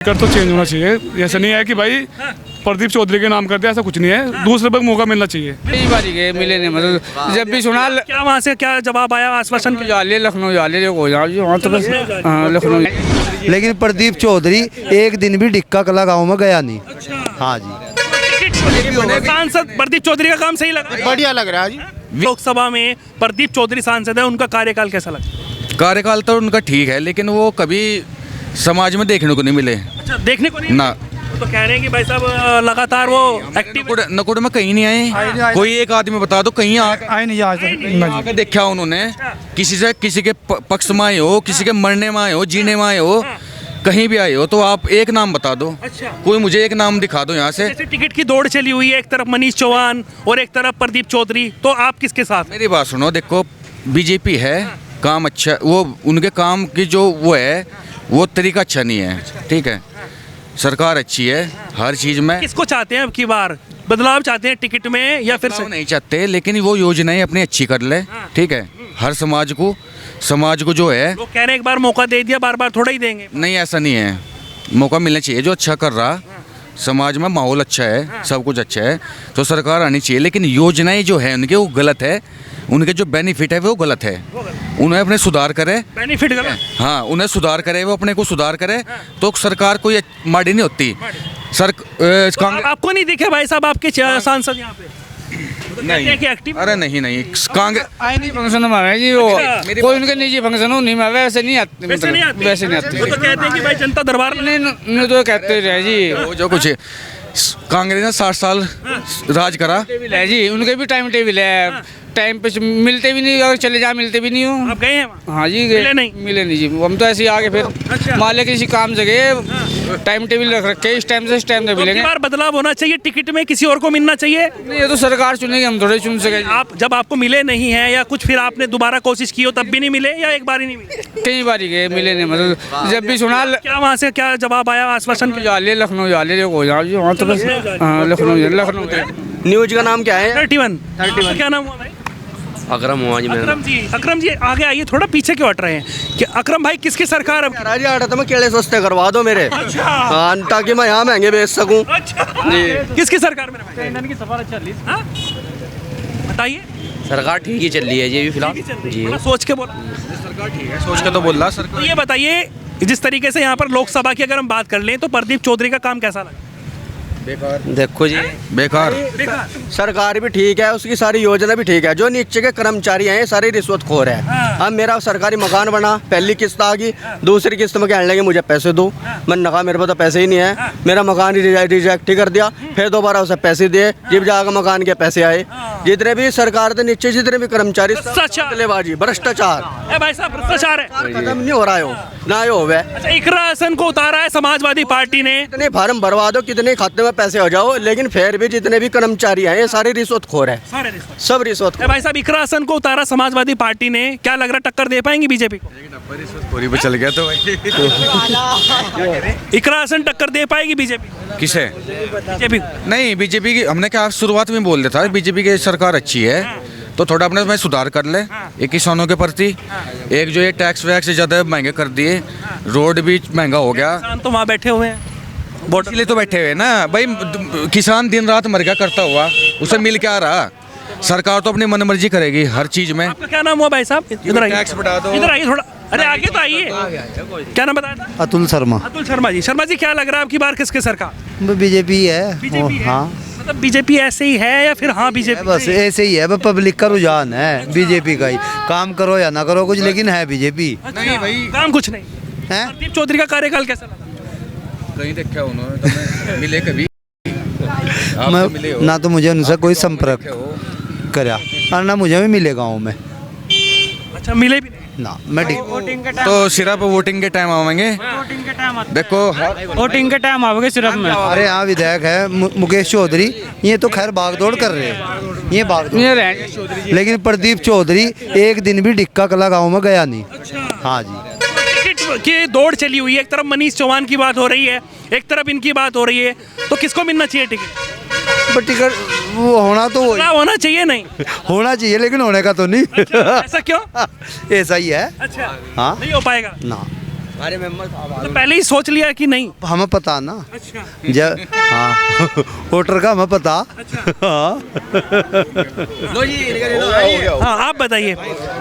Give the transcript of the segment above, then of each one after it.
कर तो चेंज होना चाहिए। ऐसा नहीं है कि भाई प्रदीप चौधरी के नाम कर दिया, ऐसा कुछ नहीं है। दूसरे पर मौका मिलना चाहिए। कई बार गए मिले नहीं, मतलब जब भी सुना क्या वहाँ से क्या जवाब आया आश्वासन के? जाले लखनऊ जाले हो जाओ वहाँ तो बस लखनऊ। लेकिन प्रदीप चौधरी एक दिन भी डिक्का कला गाँव में गया नहीं। हाँ जी, सांसद प्रदीप चौधरी का काम सही लगा? बढ़िया लग रहा है जी। लोकसभा में प्रदीप चौधरी सांसद है, उनका कार्यकाल कैसा लगा? कार्यकाल तो उनका ठीक है, लेकिन वो कभी समाज में देखने को नहीं मिले। अच्छा, देखने को नहीं? ना तो कह रहे हैं कि भाई साहब लगातार वो एक्टिव नकुड़ में कहीं नहीं आए। कोई एक आदमी बता दो कहीं आए नहीं आज आके देखा उन्होंने, किसी से किसी के पक्ष में आए हो, किसी के मरने में आए हो, जीने में आए हो, कहीं भी आए हो तो आप एक नाम बता दो। अच्छा, कोई मुझे एक नाम दिखा दो यहाँ से। जैसे टिकट की दौड़ चली हुई है, एक तरफ मनीष चौहान और एक तरफ प्रदीप चौधरी, तो आप किसके साथ? मेरी बात सुनो, देखो बीजेपी है, काम अच्छा, वो उनके काम की जो वो है वो तरीका अच्छा नहीं है। ठीक है, सरकार अच्छी है हर चीज में। किसको चाहते हैं अब की बार? बदलाव चाहते हैं टिकट में या फिर बदलाव नहीं चाहते, लेकिन वो योजनाएं अपनी अच्छी कर ले। ठीक है, हर समाज को जो है, लोग कह रहे हैं एक बार मौका दे दिया, बार बार थोड़ा ही देंगे। नहीं ऐसा नहीं है, मौका मिलना चाहिए। जो अच्छा कर रहा, समाज में माहौल अच्छा है, सब कुछ अच्छा है, तो सरकार आनी चाहिए। लेकिन योजनाएं जो है उनके वो गलत है, उनके जो बेनिफिट है वो गलत है। उन्हें अपने सुधार करे, बेनिफिट गलत। हाँ उन्हें सुधार करे, वो अपने को सुधार करे तो सरकार कोई माड़ी नहीं होती। तो आपको नहीं दिखे भाई साहब आपके सांसद यहाँ पे? तो कहते हैं कि एक्टिव। अरे नहीं कांग्रेस आए नहीं फंक्शन हमारे जी, वो कोई उनके निजी फंक्शन हो नहीं, मैं वैसे नहीं आते, वैसे नहीं आते? वैसे नहीं आते। वो तो कहते हैं कि भाई जनता दरबार में नहीं तो कहते रहे जी, वो जो कुछ कांग्रेस ने 60 साल राज करा। टेबल है जी, उनके भी टाइम टेबल है, टाइम पे मिलते भी नहीं और चले जा मिलते भी नहीं हो। आप गए हैं वहाँ? हाँ जी मिले नहीं? मिले नहीं जी, हम तो ऐसे ही आगे फिर अच्छा। मान ले किसी काम जगह टाइम टेबल रख रखे, इस टाइम से इस टाइम से तो मिलेंगे। बार बदलाव होना चाहिए, टिकट में किसी और को मिलना चाहिए। नहीं ये तो सरकार चुनेगी, हम थोड़े चुन सके। आप जब आपको मिले नहीं है या कुछ फिर आपने दोबारा कोशिश की हो तब भी नहीं मिले या एक बार ही नहीं मिले? कई बार गए मिले नहीं, मतलब जब भी सुना क्या वहाँ से क्या जवाब आया आश्वासन के? जाले लखनऊ जाले हो जाओ जी वहाँ तो बस लखनऊ। न्यूज का नाम क्या है? 31 क्या नाम हुआ भाई? अकरम हुआ जी। अकरम जी आगे आइए, थोड़ा पीछे क्यों हट रहे हैं कि अकरम भाई किसकी सरकार अब? राजी आ रहा था मैं, केले सस्ते करवा दो मेरे। हाँ, ताकि मैं यहाँ महंगे बेच सकूँ। जी, किसकी सरकार में? हाँ? बताइए। सरकार ठीक ही चल रही है जी अभी फिलहाल जी। थोड़ा सोच के बोला। सरकार ठीक है, सोच के तो बोल रहा तो सरकार। ये बताइए, जिस तरीके से यहाँ पर लोकसभा की अगर हम बात कर लें तो प्रदीप चौधरी का काम कैसा लगा? देखो जी, बेकार। सरकार भी ठीक है, उसकी सारी योजना भी ठीक है। जो नीचे के कर्मचारी हैं सारे रिश्वतखोर है। अब मेरा सरकारी मकान बना, पहली किस्त आ गई, दूसरी किस्त में कहने लगे मुझे पैसे दो। मैंने कहा मेरे पास तो पैसे ही नहीं है, मेरा मकान रिजेक्ट ही कर दिया। फिर दोबारा उसे पैसे दिए, जब जाकर मकान के पैसे आए। जितने भी सरकार के नीचे जितने भी कर्मचारी, भ्रष्टाचार भाई साहब, भ्रष्टाचार है, खत्म नहीं हो रहा है, ना हो गया। अच्छा, इकरा हसन को उतारा है समाजवादी पार्टी ने। कितने फार्म भरवा दो, कितने खाते में पैसे हो जाओ, लेकिन फिर भी जितने भी कर्मचारी हैं ये सारे रिश्वतखोर है, सब रिश्वतखोर। भाई साहब, इकरा हसन को उतारा समाजवादी पार्टी ने, क्या लग रहा टक्कर दे पाएंगी बीजेपी को? पूरी पे चल गया तो भाई। इकरा हसन टक्कर दे पाएगी बीजेपी? किसे? बीजेपी नहीं, बीजेपी की हमने क्या शुरुआत में बोल दिया था, बीजेपी की सरकार अच्छी है तो थोड़ा अपने में सुधार कर ले। एक किसानों के प्रति, एक जो ये टैक्स वैक्स ज़्यादा महंगे कर दिए, रोड भी महंगा हो गया। किसान तो वहाँ बैठे हुए हैं, इसलिए तो बैठे हुए ना भाई। किसान दिन रात मर गया करता हुआ, उसे मिल क्या रहा? सरकार तो अपनी मनमर्जी करेगी हर चीज में। आपका क्या नाम हुआ भाई साहब? इधर आइए, टैक्स बढ़ा दो। इधर आइए थोड़ा। अरे आगे तो आइए। क्या नाम बताया था? अतुल शर्मा। अतुल शर्मा जी। शर्मा जी, क्या लग रहा है आपकी बार किसकी सरकार? बीजेपी है। बीजेपी है? हाँ, मतलब बीजेपी ऐसे ही है या फिर हाँ बीजेपी? बस ऐसे ही है, बस पब्लिक का रुझान है बीजेपी का ही। काम करो या ना करो कुछ, लेकिन है बीजेपी। नहीं भाई, काम कुछ नहीं है। प्रदीप चौधरी का कार्यकाल कैसा लगा? कहीं देखा उन्होंने तो मिले कभी? मैं ना तो मुझे उनसे कोई संपर्क करा और ना मुझे भी मिले गाँव में। अच्छा, मिले भी नहीं ना। मैं तो सिर्फ वोटिंग के टाइम आवेंगे। देखो वोटिंग के टाइम आओगे सिर्फ में। अरे यहाँ विधायक है मुकेश चौधरी, ये तो खैर भागदौड़ कर रहे हैं, ये भाग। लेकिन प्रदीप चौधरी एक दिन भी डिक्का कला गाँव में गया नहीं। हाँ जी, टिकट की दौड़ चली हुई है, एक तरफ मनीष चौहान की बात हो रही है, एक तरफ इनकी बात हो रही है, तो किसको मिलना चाहिए टिकट? बट टिकट वो होना तो वही होना चाहिए, नहीं होना चाहिए, लेकिन होने का तो नहीं। ऐसा क्यों? ऐसा ही है। अच्छा, हाँ, नहीं हो पाएगा ना। हमारे मेंबर साहब तो पहले ही सोच लिया कि नहीं? हमें पता ना अच्छा। जब हाँ वोटर का हमें पता हाँ लो जी इनका ले लो। हाँ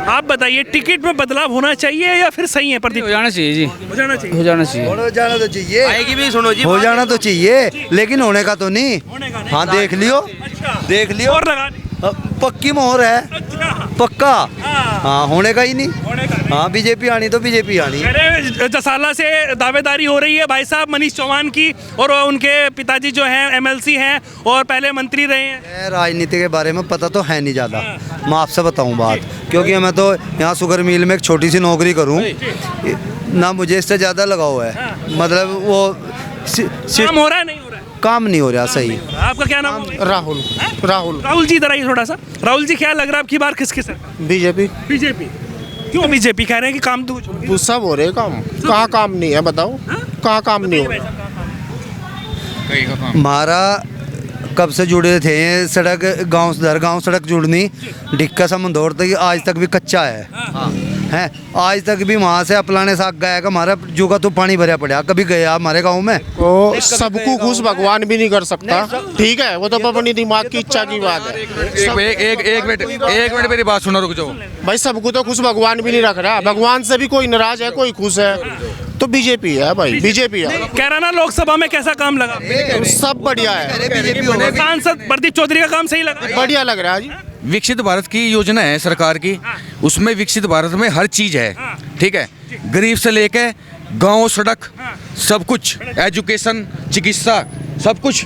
आप बताइए टिकट में बदलाव होना चाहिए या फिर सही है प्रदीप? हो जाना चाहिए जी, हो जाना चाहिए। हो जाना चाहिए। हो जाना तो चाहिए, आएगी भी सुनो जी, हो जाना तो चाहिए, लेकिन होने का तो नहीं। होने का नहीं। हाँ देख लियो, अच्छा। देख लियो, और लगा दी। पक्की मोहर है, अच्छा। पक्का। हाँ। हाँ होने का ही नहीं। होने का नहीं। हाँ बीजेपी आनी तो बीजेपी आनी। अरे जसाला से दावेदारी हो रही है भाई साहब मनीष चौहान की, और उनके पिताजी जो हैं एमएलसी हैं और पहले मंत्री रहे हैं। राजनीति के बारे में पता तो है नहीं ज़्यादा, मैं आपसे बताऊं बात, क्योंकि मैं तो यहाँ शुगर मिल में एक छोटी सी नौकरी करूं ना, मुझे इससे ज़्यादा लगाव है। मतलब वो काम हो रहा है नहीं हो रहा है? काम नहीं हो रहा सही। आपका क्या नाम है? राहुल राहुल राहुल जी इधर आइए थोड़ा सा। राहुल जी क्या लग रहा है आपकी बार किसकी सर? BJP BJP. क्यों बीजेपी कह रहे हैं कि काम तो कुछ सब हो रहे काम, कहाँ काम नहीं है बताओ, कहाँ काम नहीं हो रहा। हमारा कब से जुड़े थे सड़क, गांव दर गांव सड़क जुड़नी ढिक्का सा मंदौर तक आज तक भी कच्चा है आज तक भी वहाँ से अपलाने साग गया का हमारा जो का तो पानी भरा पड़ा, कभी गया हमारे गांव में? तो सबको खुश भगवान भी नहीं कर सकता, ठीक है, वो तो अपनी दिमाग की इच्छा की बात है। एक मिनट मेरी बात सुनो, रुक जाओ भाई सबको तो खुश भगवान भी नहीं रख रहा, भगवान से भी कोई नाराज है कोई खुश है, तो बीजेपी है भाई, बीजेपी है। कैराना लोकसभा में कैसा काम लगा? सब बढ़िया है, सांसद प्रदीप चौधरी का काम सही लगा? बढ़िया लग रहा है जी। विकसित भारत की योजना है सरकार की, उसमें विकसित भारत में हर चीज़ है, ठीक है, गरीब से लेके गांव सड़क सब कुछ, एजुकेशन चिकित्सा सब कुछ,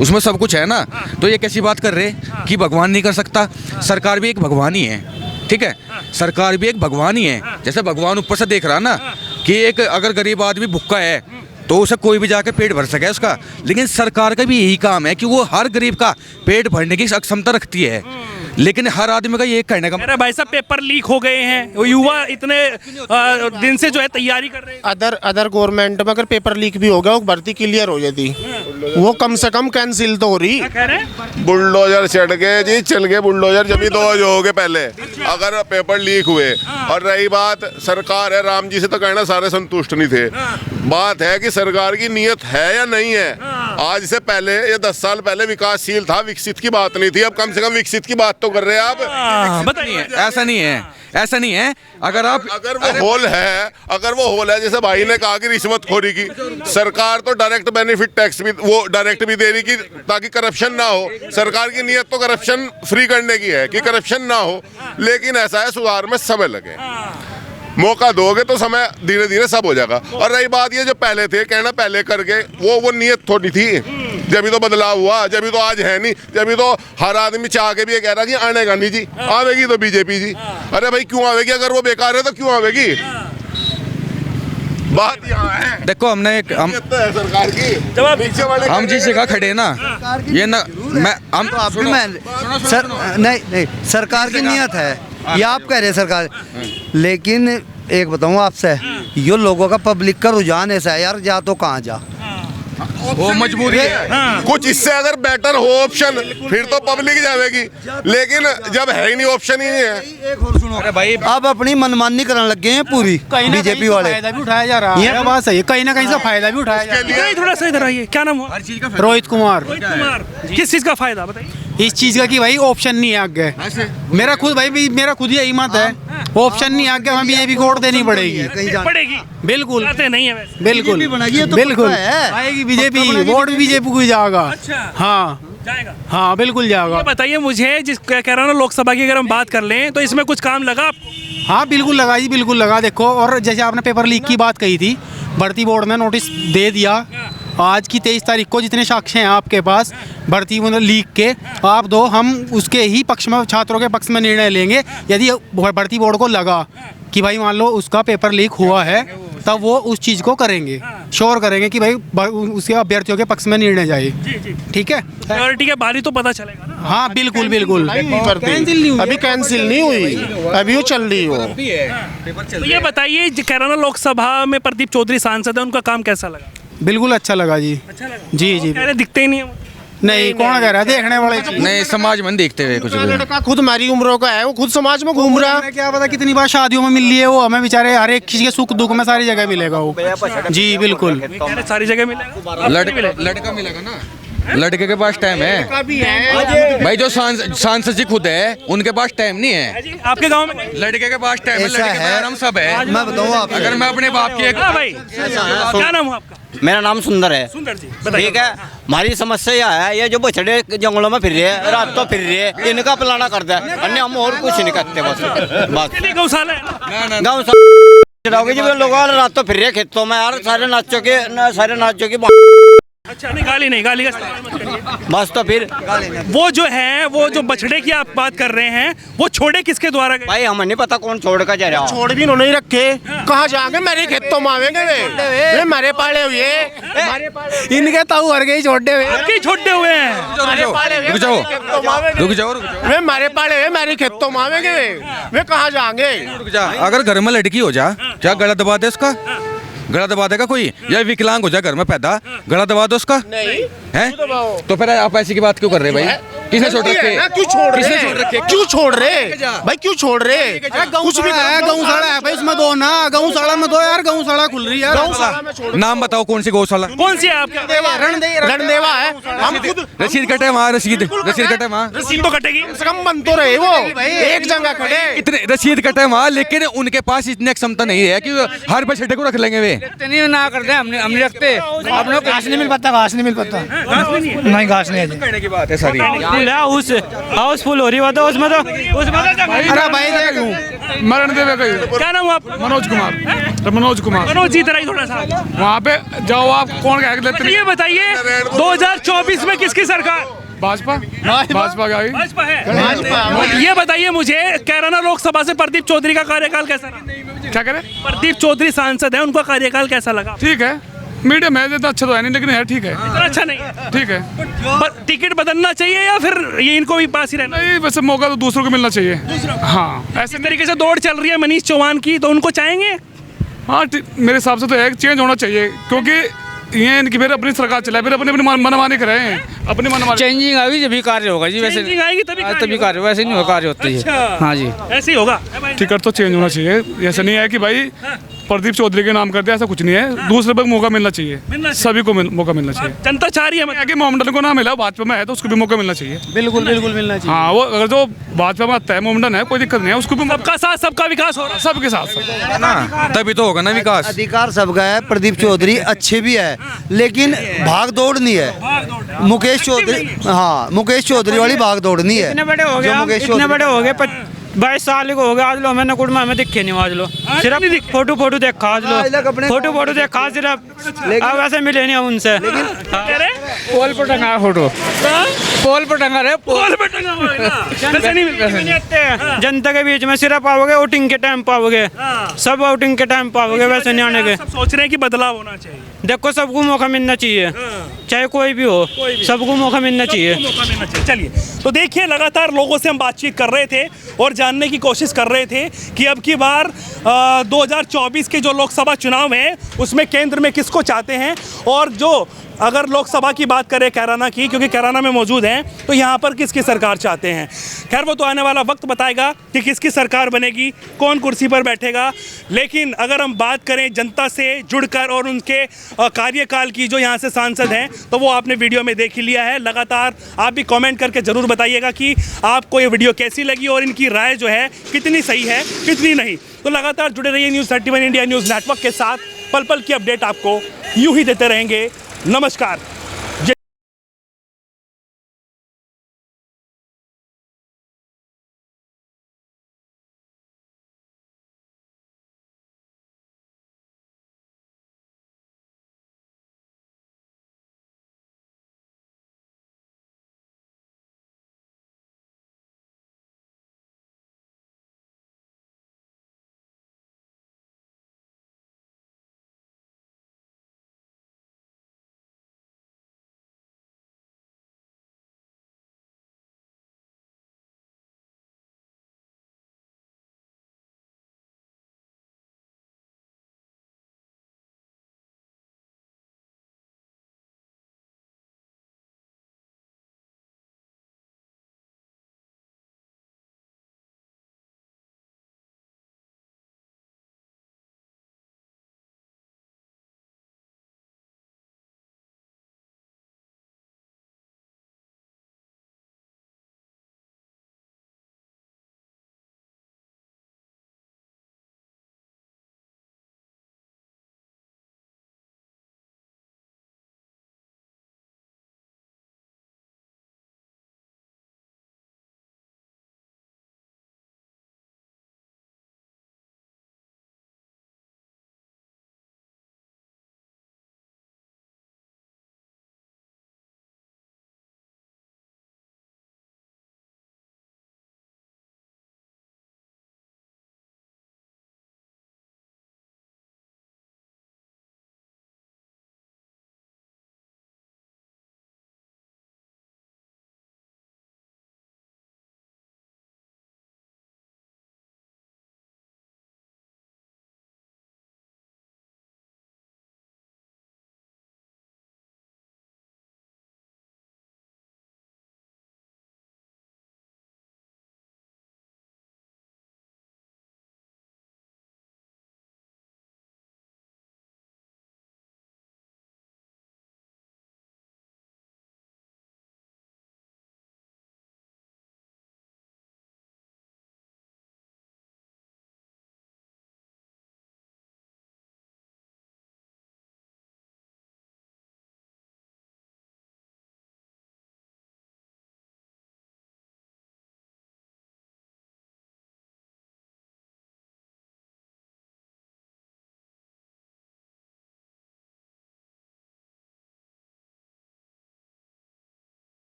उसमें सब कुछ है ना। तो ये कैसी बात कर रहे कि भगवान नहीं कर सकता? सरकार भी एक भगवान ही है, ठीक है, सरकार भी एक भगवान ही है। जैसे भगवान ऊपर से देख रहा ना कि एक अगर गरीब आदमी भूखा है तो उसे कोई भी जाके पेट भर सके उसका, लेकिन सरकार का भी यही काम है कि वो हर गरीब का पेट भरने की क्षमता रखती है, लेकिन हर आदमी का ये कहने का अरे भाई साहब पेपर लीक हो गए हैं, वो युवा इतने दिन से जो है तैयारी कर रहे हैं। अदर गवर्नमेंट में अगर पेपर लीक भी हो गया वो भर्ती क्लियर हो जाती, वो कम से कम कैंसिल तो हो रही। क्या कह रहे हैं? बुलडोजर चढ़ गए जी, चल गए बुलडोजर, जब भी 2 जो हो गए पहले अगर पेपर लीक हुए। और रही बात सरकार है, राम जी से तो कहना सारे संतुष्ट नहीं थे, बात है कि सरकार की नीयत है या नहीं है। आज से पहले या 10 साल पहले विकासशील था, विकसित की बात नहीं थी, अब कम से कम विकसित की बात तो कर रहे हैं आप। बताइए। ऐसा नहीं है, ऐसा नहीं है। अगर वो होल है जैसे भाई ने कहा कि रिश्वतखोरी की, सरकार तो डायरेक्ट बेनिफिट टैक्स भी वो डायरेक्ट भी दे रही कि ताकि करप्शन ना हो। सरकार की नीयत तो करप्शन फ्री करने की है कि करप्शन ना हो, लेकिन ऐसा है सुधार में समय लगे, मौका दोगे तो समय धीरे धीरे सब हो जाएगा। और रही बात ये जो पहले थे कहना पहले करके वो नीयत थोड़ी थी, जब तो बदलाव हुआ, जब तो आज है नहीं, जब तो हर आदमी चाह के भी ये कह रहा कि आने का नहीं जी, आवेगी तो बीजेपी जी। अरे भाई क्यों आवेगी? अगर वो बेकार है तो क्यों आवेगी? बात यहाँ है। देखो हमने एक सरकार की हम जिस जगह खड़े ना ये ना मैं हम तो आप भी सर नहीं सरकार की नीयत है, ये आप कह रहे हैं सरकार, लेकिन एक बताऊं आपसे, ये लोगों का पब्लिक का रुझान ऐसा है यार, जा तो कहाँ जा, वो मजबूरी है। कुछ इससे अगर बेटर हो ऑप्शन फिर तो पब्लिक जाएगी, लेकिन जब है ही नहीं, ऑप्शन ही नहीं है। एक और सुनो, अरे भाई अब अपनी मनमानी करने लग गए हैं पूरी बीजेपी वाले, फायदा भी उठाया जा रहा है, ये बात सही है, कहीं ना कहीं से फायदा भी उठाया जा रहा है। थोड़ा सा इधर आइए, क्या नाम हुआ? रोहित कुमार। किस चीज का फायदा बताइए? इस चीज का कि भाई ऑप्शन नहीं है आगे, मेरा खुद यही मत है, ऑप्शन नहीं है आगे, हमें बीजेपी को वोट देनी पड़ेगी, पड़ेगी, बिल्कुल चाहते नहीं है वैसे। बिल्कुल बिल्कुल आएगी बीजेपी, वोट भी बीजेपी को ही जाएगा। अच्छा। हाँ जाएगा। हाँ बिल्कुल जाएगा। ये बताइए मुझे, जिस कह रहा हूँ ना लोकसभा की अगर हम बात कर लें तो इसमें कुछ काम लगा आपको? हाँ बिल्कुल लगा जी, बिल्कुल लगा। देखो, और जैसे आपने पेपर लीक की बात कही थी, भर्ती बोर्ड ने नोटिस दे दिया, आज की 23 तारीख को जितने साक्ष्य हैं आपके पास भर्ती लीक के, आप दो, हम उसके ही पक्ष में, छात्रों के पक्ष में निर्णय लेंगे। यदि भर्ती बोर्ड को लगा कि भाई मान लो उसका पेपर लीक हुआ है, तब वो उस चीज़ को करेंगे, श्योर करेंगे कि भाई उसके अभ्यर्थियों के पक्ष में निर्णय जाए। ठीक है, सिक्योरिटी के बाहर ही तो पता चलेगा ना। हाँ बिल्कुल बिल्कुल। अभी कैंसिल नहीं हुई, अभी वो चल रही हो। तो ये बताइए, कैराना लोकसभा में प्रदीप चौधरी सांसद है, उनका काम कैसा लगा? बिल्कुल अच्छा लगा जी। अच्छा लगा? जी जी। कह रहे दिखते ही नहीं है। नहीं कौन कह रहा है देखने वाले चीज। नहीं समाज में नहीं देखते हुए कुछ भी। लड़का खुद हमारी उम्रों का है, वो खुद समाज में घूम रहा है। हमें क्या पता कितनी बार शादियों में मिल लिए वो, हमें बेचारे हर एक चीज के सुख दुख में सारी जगह मिलेगा वो। जी बिल्कुल। सारी जगह मिलेगा। लड़का मिलेगा ना, लड़के के पास टाइम है भाई। जो सांसद जी खुद है उनके पास टाइम नहीं है। जी, आपके गांव में लड़के के पास टाइम है, ऐसा लड़के के है। पास हम सब है। मैं बताऊँ आपको, अगर मैं अपने बाप की एक हाँ भाई, क्या नाम है आपका? मेरा नाम सुंदर है। सुंदर जी, बताइए। ठीक है, हमारी समस्या यह है, ये जो बछड़े जंगलों में फिर रहे हैं, रात तो फिर रहे हैं, इनका प्लाना करता है, अन्य हम और कुछ नहीं करते। बस चलिए, गौशाला है। गाँव जी लोग रात तो फिर रहे खेतों में यार, सारे नाचों की अच्छा, नहीं गाली का इस्तेमाल मत करिए। बस तो फिर वो जो है, वो जो बछड़े की आप बात कर रहे हैं, वो छोड़े किसके द्वारा गए? भाई हमें नहीं पता कौन छोड़ कर जा रहा। छोड़ भी उन्होंने ही रखे, कहाँ जाएंगे? मेरे खेतों में आवेंगे वे मारे पाले हुए, इनके ताऊ हर गई छोड़े हुए, आपके ही छोड़े हुए हैं। रुक जाओ वे मारे पाले हुए मेरे खेतों में आवेंगे वे कहाँ जाएंगे? अगर घर में लड़की हो जा, क्या गला दबा दे उसका? गला दबा देगा कोई? या विकलांग हो जाए घर में पैदा, गला दबा दो उसका? नहीं है तो फिर आप ऐसी की बात क्यों कर रहे हैं भाई? किसने छोड़ रखे? क्यों छोड़ रहे? क्यों छोड़ रहे भाई? क्यों छोड़ रहे? कुछ भी है। गौशाला है भाई, इसमें दो ना, गौशाला में दो यार, गौशाला खुल रही है यार। नाम बताओ कौन सी गौशाला? कौन सी है आपका? रणदेवा है। हम खुद रसीद कटे वहाँ, रसीद कटे वहाँ। रसीद तो कटेगी। कम बन तो रहे वो एक जगह खड़े। इतने रसीद कटे वहाँ, लेकिन उनके पास इतनी क्षमता नहीं है कि हर बछड़े को रख लेंगे वे। इतनी ना करते हम नहीं रखते। आप लोग घास नहीं मिल पाता, घास नहीं मिल पाता, नहीं घास नहीं है। कहने की बात है सारी। हाउसफुल हो रही बात है उसमें तो अरे भाई देख मरण देवे कहीं। क्या नाम है आपका? मनोज कुमार। मनोज कुमार। मनोज जी, तरह थोड़ा सा वहाँ पे जाओ, आप कौन कह लेते? ये बताइए, 2024 में किसकी सरकार? भाजपा की आई। भाजपा है। ये बताइए मुझे, कैराना लोकसभा से प्रदीप चौधरी का कार्यकाल कैसा रहा? क्या करे? प्रदीप चौधरी सांसद है, उनका कार्यकाल कैसा लगा? ठीक है, मीडियम है, इतना अच्छा तो है नहीं, लेकिन है ठीक है। इतना अच्छा नहीं है। ठीक है। पर टिकट बदलना चाहिए या फिर ये इनको भी पास ही रहना? नहीं, वैसे मौका तो दूसरों को मिलना चाहिए। हाँ, ऐसे तरीके से दौड़ चल रही है मनीष चौहान की, तो उनको चाहेंगे? हाँ, मेरे हिसाब से तो है, चेंज होना चाहिए, क्योंकि ये इनकी फिर अपनी सरकार चलाए, फिर अपनी मनमानी कर रहे हैं, अपनी मनमानी। चेंजिंग आएगी जब भी कार्य होगा जी। वैसे चेंजिंग आएगी तभी कार्य, वैसे नहीं होगा कार्य होता है। अच्छा। हाँ जी, ऐसे ही होगा। टिकट तो चेंज होना चाहिए। ऐसा नहीं है कि भाई प्रदीप चौधरी के नाम कर दिया, ऐसा कुछ नहीं है। दूसरे पर मौका मिलना चाहिए, सभी को मौका मिलना चाहिए। जनता चाह रही है कि मोहम्मदन को ना मिला, भाजपा में है तो उसको भी मौका मिलना चाहिए। बिल्कुल मिलना चाहिए। हाँ, वो अगर जो भाजपा में आता है, मोहम्मदन है, कोई दिक्कत नहीं है, उसको भी सबका साथ सबका विकास हो रहा है। सबके साथ ना, तभी तो होगा ना विकास। अधिकार सबका है। प्रदीप चौधरी अच्छे भी है, लेकिन भाग दौड़ नहीं है। मुकेश चौधरी, हाँ, मुकेश चौधरी वाली भाग दौड़ नहीं है। इतने बड़े हो जो गए, मुकेश इतने चौधरी- बड़े हो गए, 22 साल को हो गया आज लो। मैंने कुछ में हमें दिखे नहीं आज लो, सिर्फ फोटो देखा आज लो, फोटो देखा सिर्फ। अब ऐसे मिले नहीं हम उनसे। पोल पर टंगा फोटो, पोल पर टंगा रहे, पोल पे टंगा हुआ है ना। वैसे नहीं मिलता। जनता के बीच में सिर्फ आओगे वोटिंग के टाइम पाओगे, सब वोटिंग के टाइम पाओगे, वैसे नहीं आने के। सब सोच रहे हैं कि बदलाव होना चाहिए। देखो सबको मौका मिलना चाहिए, चाहे कोई भी हो, सबको मौका मिलना चाहिए। मौका मिलना चाहिए। चलिए, तो देखिए, लगातार लोगों से हम बातचीत कर रहे थे और जानने की कोशिश कर रहे थे कि अब की बार 2024 के जो लोकसभा चुनाव हैं उसमें केंद्र में किसको चाहते हैं। और जो अगर लोकसभा की बात करें कैराना की, क्योंकि कैराना में मौजूद हैं, तो यहाँ पर किसकी सरकार चाहते हैं। खैर, वो तो आने वाला वक्त बताएगा कि किसकी सरकार बनेगी, कौन कुर्सी पर बैठेगा। लेकिन अगर हम बात करें जनता से जुड़कर और उनके कार्यकाल की, जो यहाँ से सांसद हैं, तो वो आपने वीडियो में देख ही लिया है। लगातार आप भी कमेंट करके ज़रूर बताइएगा कि आपको ये वीडियो कैसी लगी और इनकी राय जो है कितनी सही है, कितनी नहीं। तो लगातार जुड़े रहिए न्यूज़ 31 इंडिया न्यूज़ नेटवर्क के साथ। पल पल की अपडेट आपको यूँ ही देते रहेंगे। नमस्कार।